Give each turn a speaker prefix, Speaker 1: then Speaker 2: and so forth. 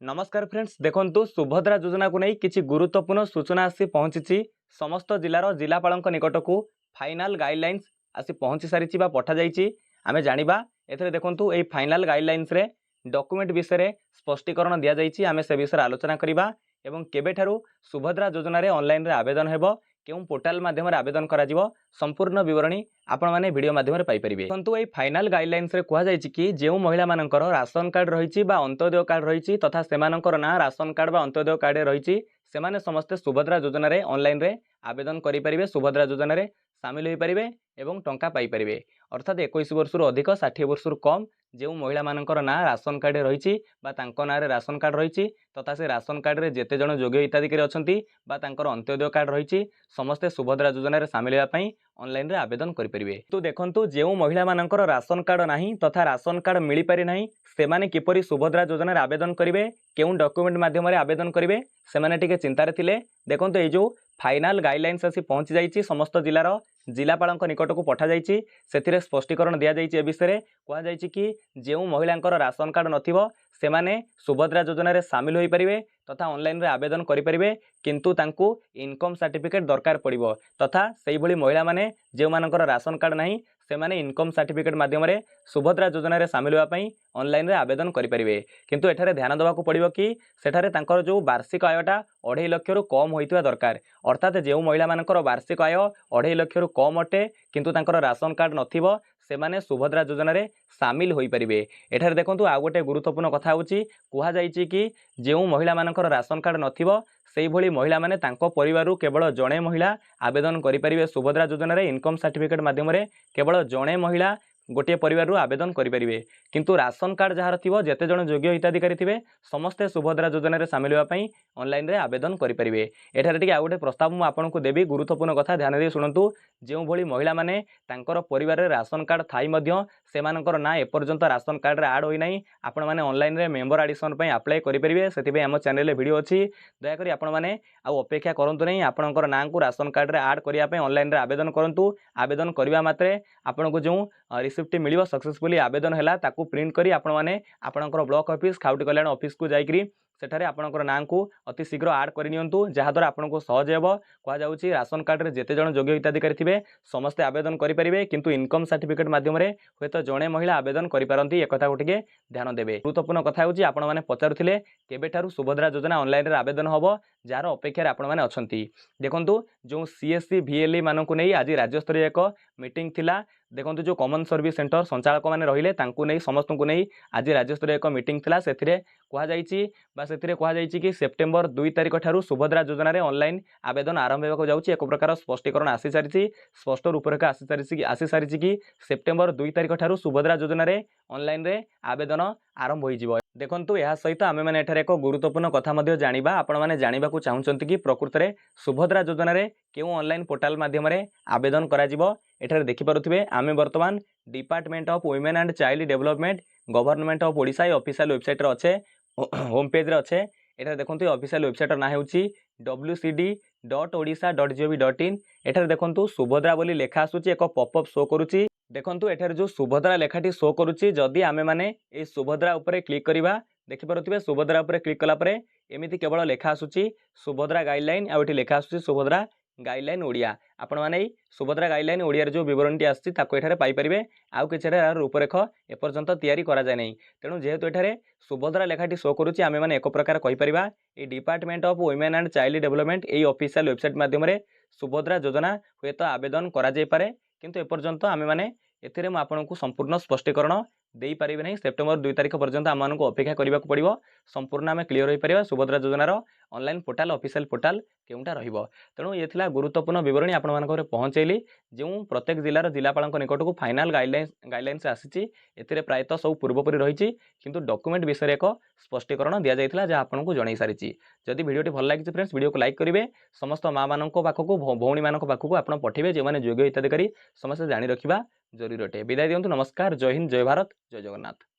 Speaker 1: नमस्कार फ्रेंड्स देखंतु सुभद्रा योजना को नहीं किसी गुरुत्वपूर्ण सूचना आसी पहुंची समस्त जिलार जिलापाल निकट को फाइनाल गाइडलाइंस आसी पहुंची सारी पठा जाइए आमे जानिबा एथरे देखंतु एई फाइनाल गाइडलाइंस रे डॉक्यूमेंट विषय स्पष्टीकरण दिया जाइए आमे से विषय आलोचना करिबा एवं केबेठारु सुभद्रा योजना रे ऑनलाइन रे आवेदन हेबो केउ पोर्टाल माध्यम आवेदन करा जिवो संपूर्ण विवरणी आपण माने वीडियो माध्यम पाई परिबे। परंतु एई फाइनाल गाइडलाइंस रे कुहा जायछि कि जेउ महिला मानकर राशन कार्ड रहिछि बा अंत्योदय कार्ड रहिछि तथा सेमानकर ना राशन कार्ड बा अंत्योदय कार्ड रहिछि सेमाने समस्त सुभद्रा योजना रे ऑनलाइन रे आवेदन करि परिबे सुभद्रा योजना रे सामिल होई परिबे एवं टंका पाई परिबे अर्थात 21 वर्ष अधिक 60 वर्ष कम जो महिला मानकर ना राशन कार्ड रही ना राशन कार्ड रही तथा से राशन कार्ड रे जेते जन योग्य हिताधिकारी अच्छी अंत्योदय कार्ड रही समस्ते सुभद्रा योजना रे सामिल होगापी ऑनलाइन रे आवेदन करेंगे। तो देखंतु जो महिला मानकर राशन कार्ड नाही तथा राशन कार्ड मिल पारि नाही सेमाने किपरि सुभद्रा योजना रे आवेदन करेंगे केउं डॉक्यूमेंट माध्यम रे आवेदन करेंगे सेमाने टिके चिंतार थिले। देखंतु ए जो फाइनाल गाइडलाइंस आसी पहुंची जाइए समस्त जिलार जिलापाल निकट को पठा जाइए से स्पष्टीकरण दि जाइए विषय कहुई कि जो महिला राशन कार्ड नथिबो सेमाने सुभद्रा योजना रे सामिल होई परिबे तथा ऑनलाइन रे आवेदन करि परिबे किंतु तांकू इनकम सर्टिफिकेट दरकार पड़िबो तथा सेही भली महिला माने जे मानकर राशन कार्ड नाही सेमाने इनकम सर्टिफिकेट माध्यम रे सुभद्रा योजना रे सामिल होगा पई ऑनलाइन रे आवेदन करि परिबे। किंतु एठारे ध्यान देबाकू पड़िबो कि सेठारे तांकर जो वार्षिक आयटा 2.5 लाख रु कम होइतबा दरकार अर्थात जो महिला मानकर वार्षिक आय 2.5 लाख रु कम अटे किंतु तांकर राशन कार्ड नथिबो सेमाने सुभद्रा योजना रे सामिल होई परिबे। एठारे देखंतु आ गोटे गुरुत्वपूर्ण कथा होची कुहा जाइछि कि जो महिला मानकर राशन कार्ड नथिबो सेही भली महिला माने तांको परिवार केवल जणे महिला आवेदन करि परिबे सुभद्रा योजना रे इनकम सर्टिफिकेट माध्यम रे केवल जणे महिला गोटे परिवार आवेदन करेंगे किंतु राशन कार्ड जहाँ थी जेते जन योग्य हिताधिकारी थे समस्ते सुभद्रा योजना रे सामिल होगापी ऑनलाइन रे आवेदन करेंगे। एठारे टिके आ गोटे प्रस्ताव मु आपनको देबी गुरुत्वपूर्ण कथा ध्यान दे शुणु जो भली महिला माने तांकर परिवार रे राशन कार्ड थाई मध्य सेमानकर ना एपर्यंत राशन कार्ड रे ऐड होई नाही आपण माने ऑनलाइन रे मेंबर एडिशन पई अप्लाई करि परिबे सेति हम चैनल रे वीडियो अछि दया करी आपण माने आ अपेक्षा करंतु नहीं आपनकर ना को राशन कार्ड रे ऐड करिया पई ऑनलाइन रे आवेदन करंतु आवेदन करबा मात्रे आपनको जो रिसिप्ट मिलिबो सक्सेसफुली आवेदन हैला ताकू प्रिंट करी आपण माने आपनकर ब्लॉक ऑफिस खाउटी कल्याण ऑफिस को जाईकरी सेठारे आपनकर नाम को अति शीघ्र ऐड करि नियंतु जहा द्वारा आपनको सहज हेबो कहा जाउची राशन कार्ड रे जेते जण योग्य हिताधिकारी थिबे समस्त आवेदन करि परिबे किंतु इनकम सर्टिफिकेट माध्यम रे होयतो जणे महिला आवेदन करि पारंती एक कथा गोटिके ध्यान देबे। गुरुत्वपूर्ण कथा होची आपण माने पचारुथिले केबेठारु सुभद्रा योजना ऑनलाइन रे आवेदन हबो जार अपेक्षा रे आपण माने अछंती। देखंतु जो सीएससी VLE मानकु नै आज राज्य स्तरीय एक मीटिंग थिला देखंतु जो कॉमन सर्विस सेंटर संचालक माने रहिले तांकु नै समस्त को नै आज राज्य स्तरीय एक मीटिंग थिला सेथिरे कहा जाइछि बा सेथिरे कहा जाइछि कि सेप्टेम्बर 2 तारिख ठारू सुभद्रा योजना रे ऑनलाइन आवेदन आरंभ हेबाक जाउछि एक प्रकार स्पष्टीकरण आसी सारिछि स्पष्ट रूपरेखा आसी सारिछि कि सेप्टेम्बर 2 तारिख ठारू सुभद्रा योजना रे ऑनलाइन रे आवेदन आरंभ होई जिवो। देखंतु यह सहित आमे माने एठारे एक गुरुत्वपूर्ण कथा मध्ये जानिबा आपण माने जानिबा को चाहुचंती कि प्रकृत रे सुभद्रा योजना रे केउ ऑनलाइन पोर्टल माध्यम रे आवेदन करा जिवो। एठारे देखि पारुथिबे आमे वर्तमान department of women and child development government of Odisha official website रे अच्छे होम पेज रे अच्छे एठारे देखंतु ऑफिशियल वेबसाइट ना हेउची wcd.odisha.gov.in एठारे देखंतु सुभद्रा बोली लेखा आसुची एक पॉपअप शो करूची देखंतु एठारे जो सुभद्रा लेखाटी शो करूची जदि आमे माने ए सुभद्रा ऊपर क्लिक करिबा देखि पारुथिबे सुभद्रा ऊपर क्लिक कला परे एमिति केवल लेखा आसुची सुभद्रा गाइडलाइन आ एठी लेखा आसुची सुभद्रा गाइडलाइन ओडिया आपण माने सुभद्रा गाइडलाइन ओडिया जो विवरणटी आछि ताको एठारे पाई परिबे आउ किछरे रूपरेख एपर्यंत तयारी करा जाय नै तेणु जेहेतु एठारे सुभद्रा लेखाटी शो करूची आमे माने एक प्रकार कहि परिबा ए department of women and child development ए ऑफिशियल वेबसाइट माध्यम रे सुभद्रा योजना हेत आवेदन करा जाय पारे किंतु एपर्यंत आमे माने एथिरे म आपनकु संपूर्ण स्पष्टीकरण देई पारिबे नै सेप्टेम्बर 2 तारिख पर्यंत आमानकु अपेक्षा करिबा को पड़िबो संपूर्ण आमे क्लियर होई परिबा सुभद्रा योजनार ऑनलाइन पोर्टल ऑफिशियल पोर्टल केउंटा रहिबो। तेणु ये थिला गुरुत्वपूर्ण विवरणी आपण मानकर पहुंचैली जो प्रत्येक जिलार जिलापाल निकट को फाइनाल गाइडलाइंस आसीची एथिरे प्रायतः सब पूर्वपरि रहिची किंतु डॉक्यूमेंट विषय एक स्पष्टीकरण दिया जायतिला जे आपनकु जणाई सारिची। जदि वीडियोटी भल लागिछि फ्रेंड्स वीडियो को लाइक करिवे समस्त मां माननको पाखकु भौणी माननको पाखकु आपण पठिबे जे माने योग्य हिताधिकारी समस्त जानि रखिबा जरूरी अटे। विदाय दियंतु नमस्कार जय हिंद जय भारत जय जगन्नाथ।